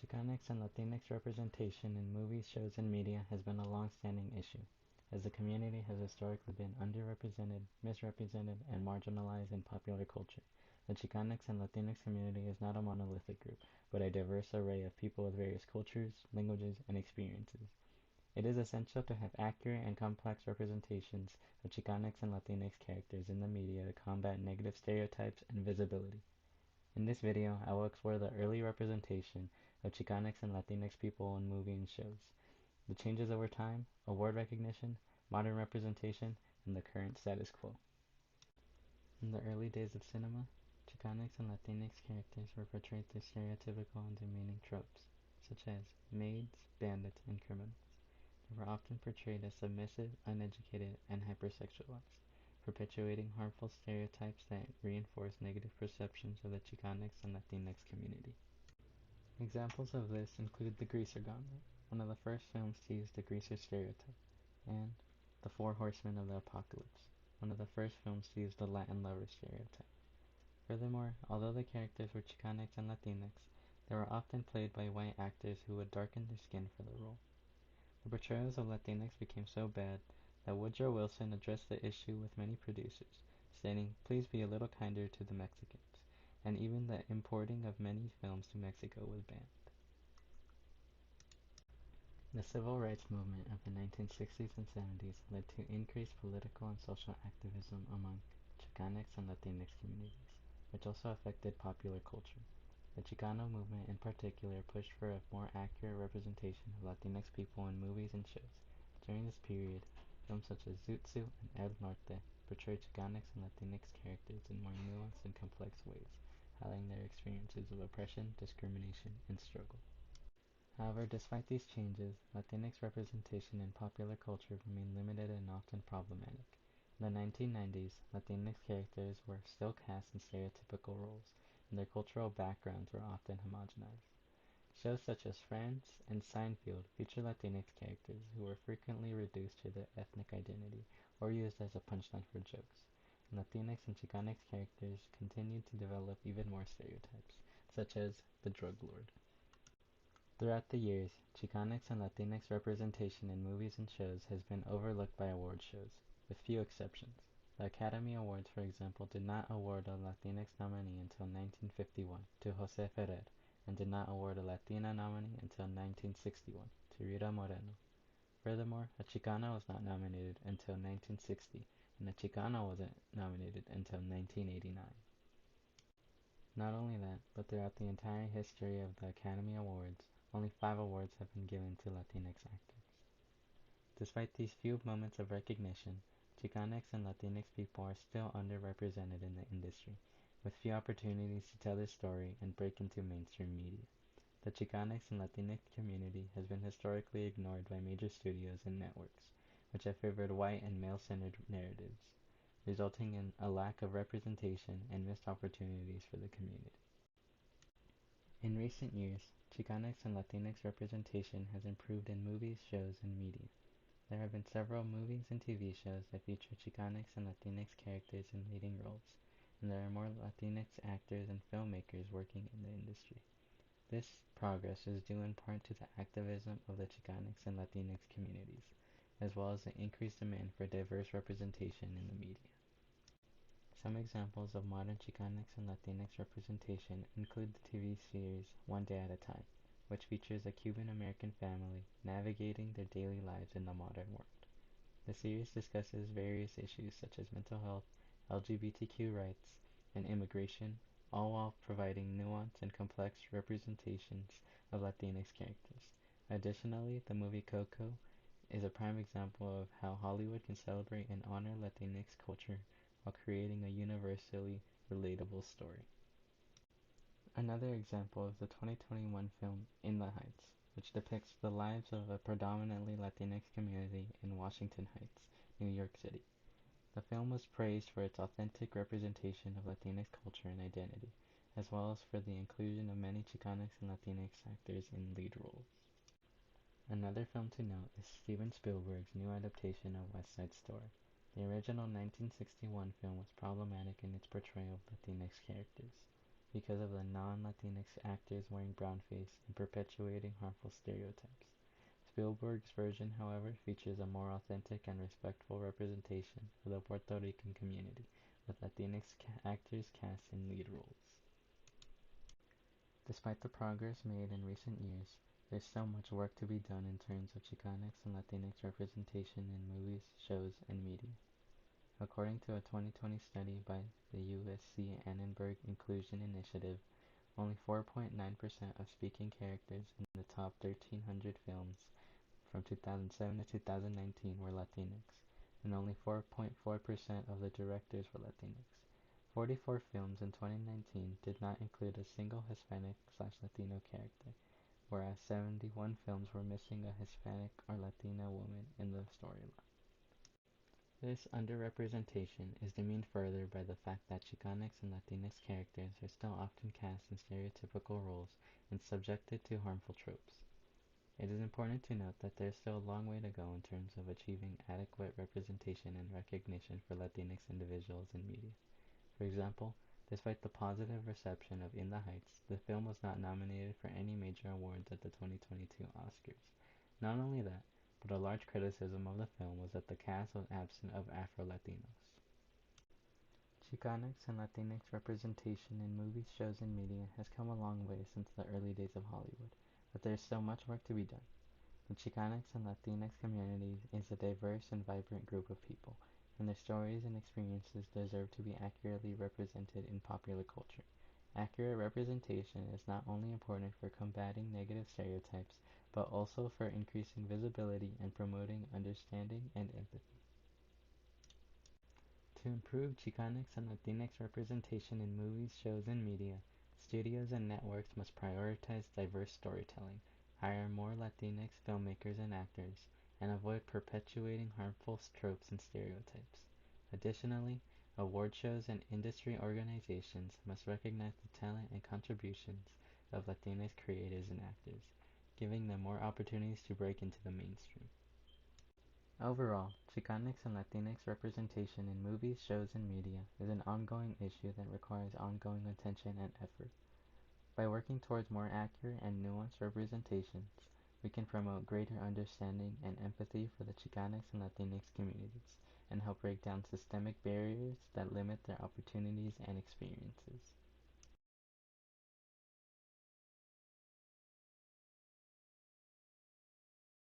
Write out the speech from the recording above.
Chicanx and Latinx representation in movies, shows, and media has been a long-standing issue, as the community has historically been underrepresented, misrepresented, and marginalized in popular culture. The Chicanx and Latinx community is not a monolithic group, but a diverse array of people with various cultures, languages, and experiences. It is essential to have accurate and complex representations of Chicanx and Latinx characters in the media to combat negative stereotypes and visibility. In this video, I will explore the early representation of Chicanx and Latinx people in movies and shows, the changes over time, award recognition, modern representation, and the current status quo. In the early days of cinema, Chicanx and Latinx characters were portrayed through stereotypical and demeaning tropes, such as maids, bandits, and criminals. They were often portrayed as submissive, uneducated, and hypersexualized, perpetuating harmful stereotypes that reinforce negative perceptions of the Chicanx and Latinx community. Examples of this include The Greaser Gauntlet, one of the first films to use the greaser stereotype, and The Four Horsemen of the Apocalypse, one of the first films to use the Latin lover stereotype. Furthermore, although the characters were Chicanx and Latinx, they were often played by white actors who would darken their skin for the role. The portrayals of Latinx became so bad that Woodrow Wilson addressed the issue with many producers, stating, "Please be a little kinder to the Mexicans," and even the importing of many films to Mexico was banned. The civil rights movement of the 1960s and 70s led to increased political and social activism among Chicanx and Latinx communities, which also affected popular culture. The Chicano movement in particular pushed for a more accurate representation of Latinx people in movies and shows. During this period, films such as Zoot Suit and El Norte portrayed Chicanx and Latinx characters in more nuanced and complex ways, highlighting their experiences of oppression, discrimination, and struggle. However, despite these changes, Latinx representation in popular culture remained limited and often problematic. In the 1990s, Latinx characters were still cast in stereotypical roles, and their cultural backgrounds were often homogenized. Shows such as Friends and Seinfeld feature Latinx characters who were frequently reduced to their ethnic identity or used as a punchline for jokes. And Latinx and Chicanx characters continued to develop even more stereotypes, such as the drug lord. Throughout the years, Chicanx and Latinx representation in movies and shows has been overlooked by award shows, with few exceptions. The Academy Awards, for example, did not award a Latinx nominee until 1951 to Jose Ferrer, and did not award a Latina nominee until 1961 to Rita Moreno. Furthermore, a Chicana was not nominated until 1960, and a Chicano wasn't nominated until 1989. Not only that, but throughout the entire history of the Academy Awards, only 5 awards have been given to Latinx actors. Despite these few moments of recognition, Chicanx and Latinx people are still underrepresented in the industry, with few opportunities to tell their story and break into mainstream media. The Chicanx and Latinx community has been historically ignored by major studios and networks, which have favored white and male-centered narratives, resulting in a lack of representation and missed opportunities for the community. In recent years, Chicanx and Latinx representation has improved in movies, shows, and media. There have been several movies and TV shows that feature Chicanx and Latinx characters in leading roles, and there are more Latinx actors and filmmakers working in the industry. This progress is due in part to the activism of the Chicanx and Latinx communities, as well as the increased demand for diverse representation in the media. Some examples of modern Chicanx and Latinx representation include the TV series One Day at a Time, which features a Cuban-American family navigating their daily lives in the modern world. The series discusses various issues such as mental health, LGBTQ rights, and immigration, all while providing nuanced and complex representations of Latinx characters. Additionally, the movie Coco is a prime example of how Hollywood can celebrate and honor Latinx culture while creating a universally relatable story. Another example is the 2021 film In the Heights, which depicts the lives of a predominantly Latinx community in Washington Heights, New York City. The film was praised for its authentic representation of Latinx culture and identity, as well as for the inclusion of many Chicanx and Latinx actors in lead roles. Another film to note is Steven Spielberg's new adaptation of West Side Story. The original 1961 film was problematic in its portrayal of Latinx characters. because of the non-Latinx actors wearing brownface and perpetuating harmful stereotypes. Spielberg's version, however, features a more authentic and respectful representation of the Puerto Rican community, with Latinx actors cast in lead roles. Despite the progress made in recent years, there's still much work to be done in terms of Chicanx and Latinx representation in movies, shows, and media. According to a 2020 study by the USC Annenberg Inclusion Initiative, only 4.9% of speaking characters in the top 1,300 films from 2007 to 2019 were Latinx, and only 4.4% of the directors were Latinx. 44 films in 2019 did not include a single Hispanic/Latino character, whereas 71 films were missing a Hispanic or Latina woman in the storyline. This underrepresentation is demeaned further by the fact that Chicanx and Latinx characters are still often cast in stereotypical roles and subjected to harmful tropes. It is important to note that there is still a long way to go in terms of achieving adequate representation and recognition for Latinx individuals in media. For example, despite the positive reception of In the Heights, the film was not nominated for any major awards at the 2022 Oscars. Not only that, but a large criticism of the film was that the cast was absent of Afro-Latinos. Chicanx and Latinx representation in movies, shows, and media has come a long way since the early days of Hollywood, but there is still much work to be done. The Chicanx and Latinx community is a diverse and vibrant group of people, and their stories and experiences deserve to be accurately represented in popular culture. Accurate representation is not only important for combating negative stereotypes, but also for increasing visibility and promoting understanding and empathy. To improve Chicanx and Latinx representation in movies, shows, and media, studios and networks must prioritize diverse storytelling, hire more Latinx filmmakers and actors, and avoid perpetuating harmful tropes and stereotypes. Additionally, award shows and industry organizations must recognize the talent and contributions of Latinx creators and actors, giving them more opportunities to break into the mainstream. Overall, Chicanx and Latinx representation in movies, shows, and media is an ongoing issue that requires ongoing attention and effort. By working towards more accurate and nuanced representations, we can promote greater understanding and empathy for the Chicanx and Latinx communities and help break down systemic barriers that limit their opportunities and experiences.